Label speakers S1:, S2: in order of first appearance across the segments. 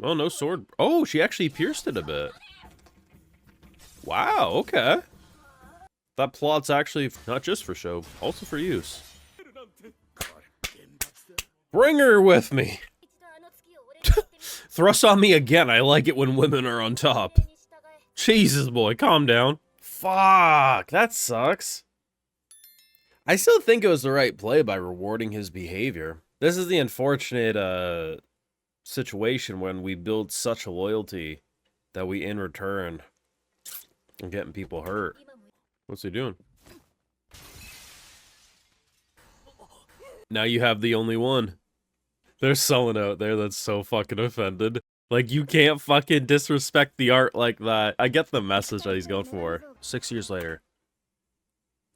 S1: Oh, no sword. Oh, she actually pierced it a bit. Wow, okay. That plot's actually not just for show, also for use. Bring her with me. Thrust on me again. I like it when women are on top. Jesus, boy, calm down. Fuck, that sucks. I still think it was the right play by rewarding his behavior. This is the unfortunate situation when we build such a loyalty that we in return are getting people hurt. What's he doing? Now you have the only one. There's someone out there that's so fucking offended. Like, you can't fucking disrespect the art like that. I get the message that he's going for. 6 years later.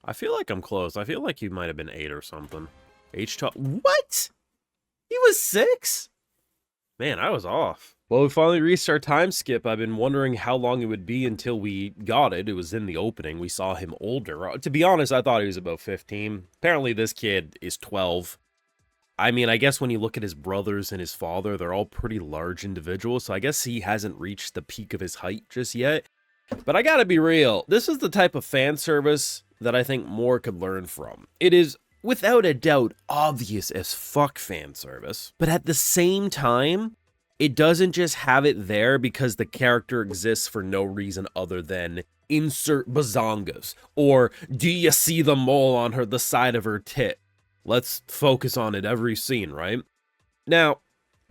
S1: I feel like I'm close. I feel like he might have been 8 or something. What? He was 6? Man, I was off. Well, we finally reached our time skip. I've been wondering how long it would be until we got it. It was in the opening. We saw him older. To be honest, I thought he was about 15. Apparently, this kid is 12. I mean, I guess when you look at his brothers and his father, they're all pretty large individuals, so I guess he hasn't reached the peak of his height just yet. But I gotta be real, this is the type of fan service that I think more could learn from. It is, without a doubt, obvious as fuck fan service, but at the same time, it doesn't just have it there because the character exists for no reason other than insert bazongas, or do you see the mole on the side of her tit? Let's focus on it every scene, right? Now,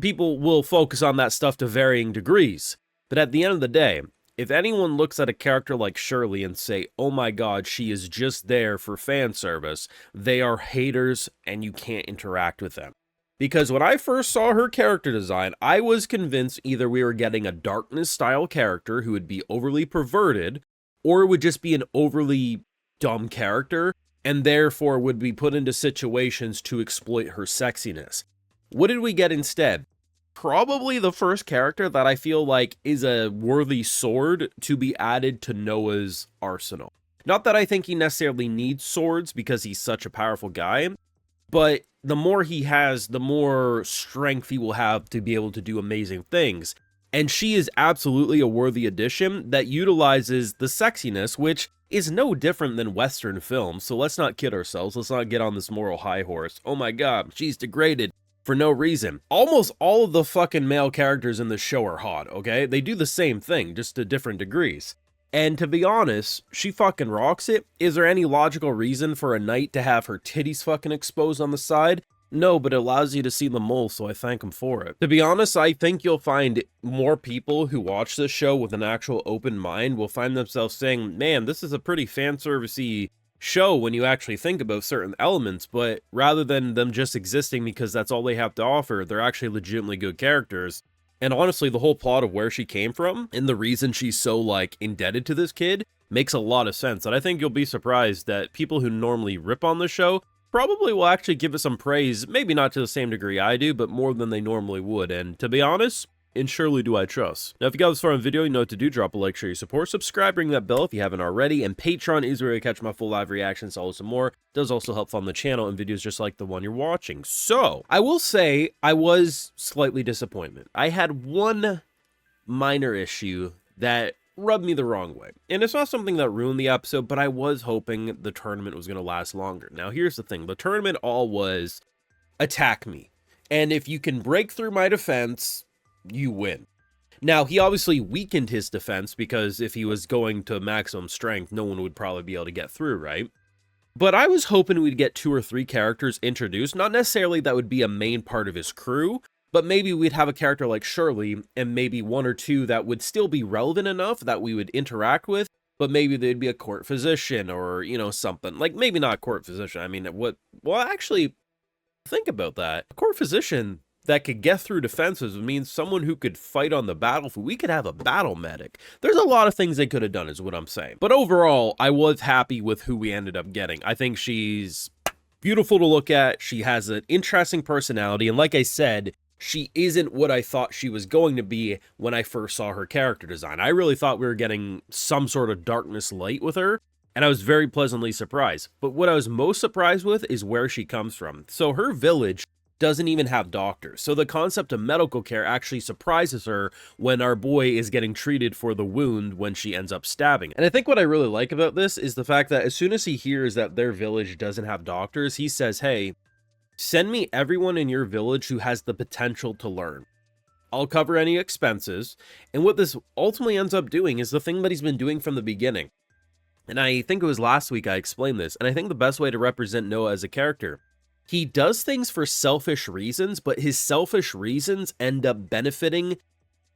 S1: people will focus on that stuff to varying degrees, but at the end of the day, if anyone looks at a character like Shirley and say, oh my god, she is just there for fan service, they are haters and you can't interact with them. Because when I first saw her character design, I was convinced either we were getting a Darkness-style character who would be overly perverted, or it would just be an overly dumb character, and therefore would be put into situations to exploit her sexiness. What did we get instead? Probably the first character that I feel like is a worthy sword to be added to Noah's arsenal. Not that I think he necessarily needs swords because he's such a powerful guy, but the more he has, the more strength he will have to be able to do amazing things. And she is absolutely a worthy addition that utilizes the sexiness, which is no different than Western films, so let's not kid ourselves. Let's not get on this moral high horse. Oh my god, she's degraded for no reason. Almost all of the fucking male characters in the show are hot, okay? They do the same thing, just to different degrees. And to be honest, she fucking rocks it. Is there any logical reason for a knight to have her titties fucking exposed on the side? No, but it allows you to see the mole, so I thank him for it. To be honest, I think you'll find more people who watch this show with an actual open mind will find themselves saying, man, this is a pretty fan-service-y show when you actually think about certain elements, but rather than them just existing because that's all they have to offer, they're actually legitimately good characters. And honestly, the whole plot of where she came from and the reason she's so, like, indebted to this kid makes a lot of sense. And I think you'll be surprised that people who normally rip on the show probably will actually give it some praise, maybe not to the same degree I do, but more than they normally would. And to be honest, in Surely Do I Trust. Now, if you got this far in the video, you know what to do. Drop a like, share your support, subscribe, ring that bell if you haven't already, and Patreon is where you catch my full live reactions, all some more. It does also help fund the channel and videos just like the one you're watching. So, I will say I was slightly disappointed. I had one minor issue that rubbed me the wrong way. And it's not something that ruined the episode, but I was hoping the tournament was going to last longer. Now, here's the thing. The tournament all was attack me. And if you can break through my defense, you win. Now, he obviously weakened his defense because if he was going to maximum strength, no one would probably be able to get through, right? But I was hoping we'd get 2 or 3 characters introduced. Not necessarily that would be a main part of his crew, but maybe we'd have a character like Shirley and maybe 1 or 2 that would still be relevant enough that we would interact with, but maybe they'd be a court physician or, you know, something. Like, maybe not court physician. I mean, well, actually, think about that. A court physician that could get through defenses means someone who could fight on the battlefield. We could have a battle medic. There's a lot of things they could have done, is what I'm saying. But overall, I was happy with who we ended up getting. I think she's beautiful to look at. She has an interesting personality. And like I said, she isn't what I thought she was going to be when I first saw her character design. I really thought we were getting some sort of darkness light with her, and I was very pleasantly surprised. But what I was most surprised with is where she comes from. So her village doesn't even have doctors. So the concept of medical care actually surprises her when our boy is getting treated for the wound when she ends up stabbing. And I think what I really like about this is the fact that as soon as he hears that their village doesn't have doctors, he says, hey, send me everyone in your village who has the potential to learn. I'll cover any expenses. And what this ultimately ends up doing is the thing that he's been doing from the beginning. And I think it was last week I explained this, and I think the best way to represent Noah as a character, he does things for selfish reasons, but his selfish reasons end up benefiting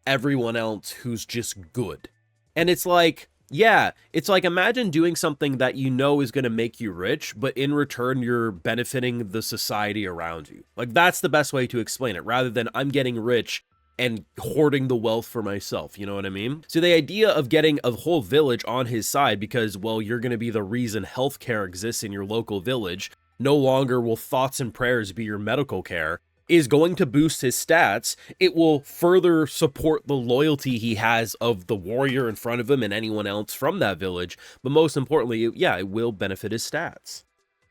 S1: everyone else who's just good. And it's like, yeah, it's like imagine doing something that you know is going to make you rich, but in return, you're benefiting the society around you. Like, that's the best way to explain it, rather than I'm getting rich and hoarding the wealth for myself, you know what I mean? So the idea of getting a whole village on his side because, well, you're going to be the reason healthcare exists in your local village, no longer will thoughts and prayers be your medical care, is going to boost his stats. It will further support the loyalty he has of the warrior in front of him and anyone else from that village, but most importantly, yeah, it will benefit his stats.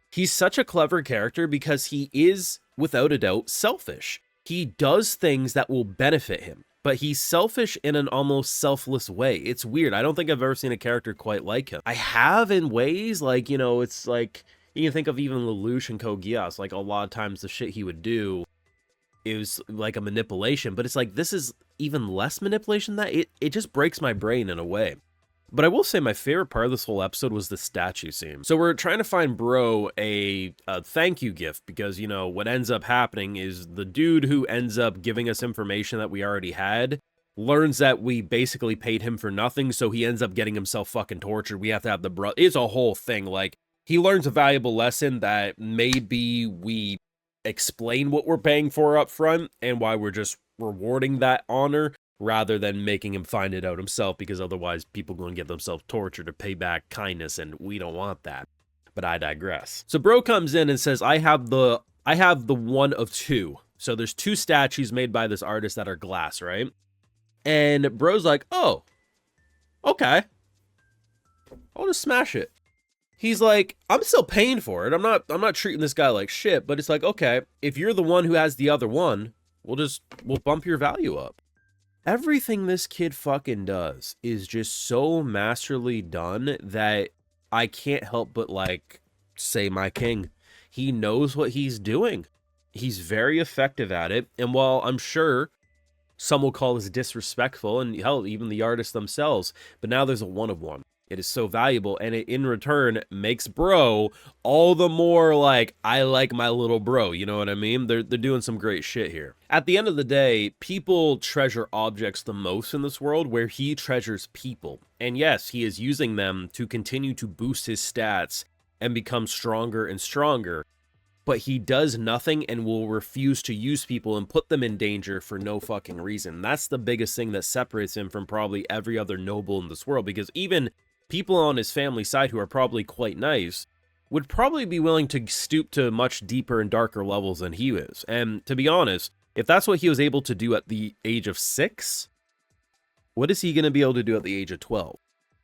S1: He's such a clever character because he is, without a doubt, selfish. He does things that will benefit him, but he's selfish in an almost selfless way. It's weird. I don't think I've ever seen a character quite like him. I have in ways like, you know, it's like, you can think of even Lelouch and Code Geass, like a lot of times the shit he would do is like a manipulation, but it's like, this is even less manipulation than that. It just breaks my brain in a way. But I will say my favorite part of this whole episode was the statue scene. So we're trying to find Bro a thank you gift because, you know, what ends up happening is the dude who ends up giving us information that we already had learns that we basically paid him for nothing, so he ends up getting himself fucking tortured. We have to have the bro. It's a whole thing. Like, he learns a valuable lesson that maybe we explain what we're paying for up front and why we're just rewarding that honor, rather than making him find it out himself, because otherwise people are going to get themselves tortured to pay back kindness, and we don't want that. But I digress. So Bro comes in and says, I have the one of two. So there's two statues made by this artist that are glass, right? And Bro's like, oh, okay, I'll just smash it. He's like, I'm still paying for it. I'm not treating this guy like shit, but it's like, okay, if you're the one who has the other one, we'll bump your value up. Everything this kid fucking does is just so masterly done that I can't help but, like, say my king. He knows what he's doing. He's very effective at it. And while I'm sure some will call this disrespectful, and hell, even the artists themselves, but now there's a one of one. It is so valuable, and it in return makes Bro all the more like, I like my little bro, you know what I mean? They're doing some great shit here. At the end of the day, people treasure objects the most in this world, where he treasures people. And yes, he is using them to continue to boost his stats and become stronger and stronger, but he does nothing and will refuse to use people and put them in danger for no fucking reason. That's the biggest thing that separates him from probably every other noble in this world, because even people on his family side who are probably quite nice would probably be willing to stoop to much deeper and darker levels than he is. And to be honest, if that's what he was able to do at the age of 6, what is he going to be able to do at the age of 12?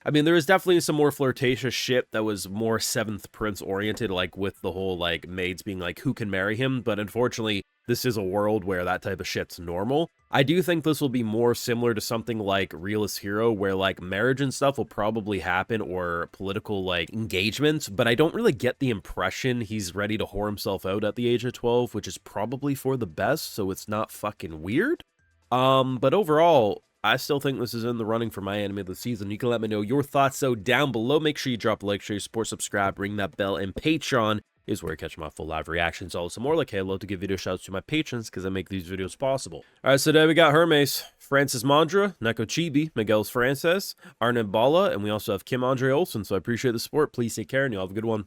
S1: I mean, there is definitely some more flirtatious shit that was more 7th Prince oriented, like with the whole, like, maids being like, who can marry him? But unfortunately, this is a world where that type of shit's normal. I do think this will be more similar to something like Realist Hero, where, like, marriage and stuff will probably happen, or political, like, engagements, but I don't really get the impression he's ready to whore himself out at the age of 12, which is probably for the best, so it's not fucking weird. But overall, I still think this is in the running for my anime of the season. You can let me know your thoughts, so down below. Make sure you drop a like, share your support, subscribe, ring that bell, and Patreon is where I catch my full live reactions. Also, more like, hey, I love to give video shouts to my patrons because I make these videos possible. All right, so today we got Hermes, Francis Mondra, Neko Chibi, Miguel Frances, Arnett Bala, and we also have Kim Andre Olsen. So I appreciate the support. Please take care, and you'll have a good one.